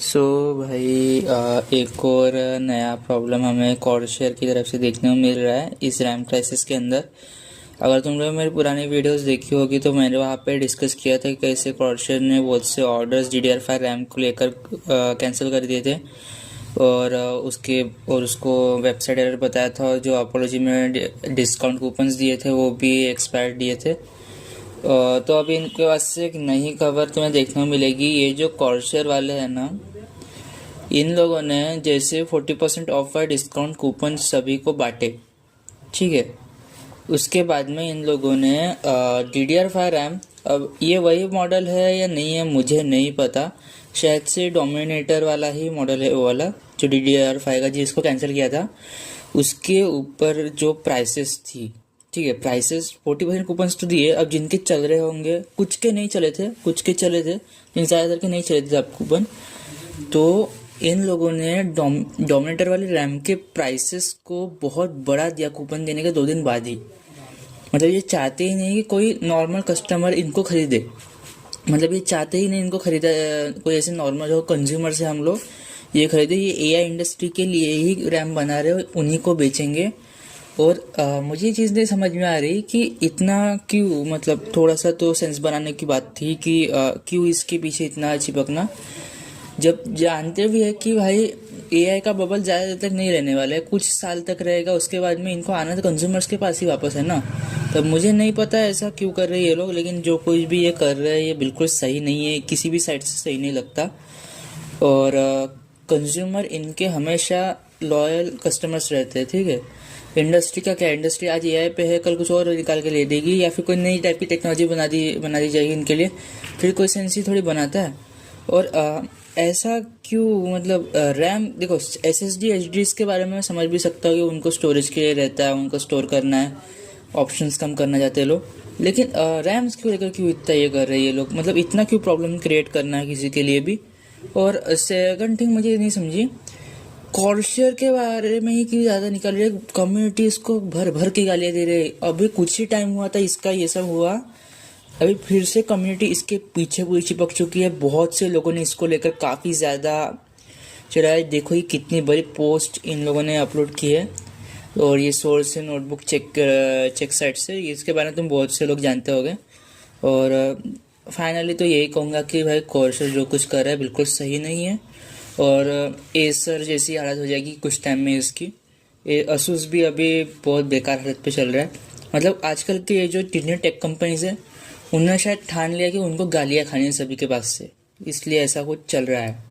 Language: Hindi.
भाई एक और नया प्रॉब्लम हमें कॉर्सर की तरफ से देखने को मिल रहा है इस रैम क्राइसिस के अंदर। अगर तुम लोग मेरी पुरानी वीडियोस देखी होगी तो मैंने वहाँ पे डिस्कस किया था कि कैसे कॉर्सर ने बहुत से ऑर्डर्स DDR5 रैम को लेकर कैंसिल कर दिए थे और उसको वेबसाइट एरर बताया था, और जो अपोलॉजी में डिस्काउंट कूपन्स दिए थे वो भी एक्सपायर दिए थे। तो अभी इनके पास से एक नई खबर तुम्हें देखने को मिलेगी। ये जो कॉर्सर वाले हैं ना, इन लोगों ने जैसे 40% ऑफ का डिस्काउंट कूपन सभी को बांटे, ठीक है। उसके बाद में इन लोगों ने DDR5 रैम, अब ये वही मॉडल है या नहीं है मुझे नहीं पता, शायद से डोमिनेटर वाला ही मॉडल है वो वाला जो DDR5 का जिसको कैंसिल किया था। उसके ऊपर जो प्राइसेस थी, ठीक है, प्राइसेस 40% कूपन्स तो दिए। अब जिनके चल रहे होंगे, कुछ के नहीं चले थे, कुछ के चले थे, लेकिन ज़्यादातर के नहीं चले थे अब कूपन। तो इन लोगों ने डोमिनेटर वाले रैम के प्राइसेस को बहुत बढ़ा दिया कूपन देने के 2 दिन बाद ही। मतलब ये चाहते ही नहीं कि कोई नॉर्मल कस्टमर इनको खरीदे, मतलब ये चाहते ही नहीं इनको खरीदा, कोई ऐसे नॉर्मल जो कंज्यूमर से हम लोग ये खरीदे। ये AI इंडस्ट्री के लिए ही रैम बना रहे हो, उन्हीं को बेचेंगे। और मुझे ये चीज़ नहीं समझ में आ रही कि इतना क्यों, मतलब थोड़ा सा तो सेंस बनाने की बात थी कि क्यों इसके पीछे इतना चिपकना, जब जानते भी है कि भाई AI का बबल ज़्यादा देर तक नहीं रहने वाला है, कुछ साल तक रहेगा, उसके बाद में इनको आना तो कंज्यूमर्स के पास ही वापस है ना। तब मुझे नहीं पता ऐसा क्यों कर रहे हैं ये लोग, लेकिन जो कुछ भी ये कर रहे हैं ये बिल्कुल सही नहीं है, किसी भी साइड से सही नहीं लगता। और कंज्यूमर इनके हमेशा लॉयल कस्टमर्स रहते हैं, ठीक है। इंडस्ट्री का क्या, इंडस्ट्री आज AI पे है, कल कुछ और निकाल के ले देगी, या फिर कोई नई टाइप की टेक्नोलॉजी बना दी जाएगी इनके लिए, फिर कोई सेंस थोड़ी बनाता है। और ऐसा क्यों, मतलब रैम देखो, SSD HDs के बारे में मैं समझ भी सकता हूँ कि उनको स्टोरेज के लिए रहता है, उनको स्टोर करना है, ऑप्शंस कम करना चाहते हैं लोग, लेकिन रैम्स क्यों लेकर क्यों इतना ये कर रहे हैं ये लोग, मतलब इतना क्यों प्रॉब्लम क्रिएट करना है किसी के लिए भी। और सेकंड थिंग मुझे नहीं समझी, कॉर्सर के बारे में ही क्यों ज़्यादा निकल रहे, कम्युनिटी इसको भर भर के गालियाँ दे रहे। अभी कुछ ही टाइम हुआ था इसका ये सब हुआ, अभी फिर से कम्युनिटी इसके पीछे पूरी चिपक चुकी है। बहुत से लोगों ने इसको लेकर काफ़ी ज़्यादा चढ़ाया। देखो ये कितनी बड़ी पोस्ट इन लोगों ने अपलोड की है, और ये सोर्स है नोटबुक चेक साइट से, इसके बारे में तुम बहुत से लोग जानते होंगे। और फाइनली तो यही कहूँगा कि भाई कॉर्सर जो कुछ कर रहा है बिल्कुल सही नहीं है, और एसर जैसी हालत हो जाएगी कुछ टाइम में इसकी। असूस भी अभी बहुत बेकार हालत पे चल रहा है। मतलब आजकल के ये जो जितने टेक कंपनीज है उन्होंने शायद ठान लिया कि उनको गालियाँ खानी है सभी के पास से, इसलिए ऐसा कुछ चल रहा है।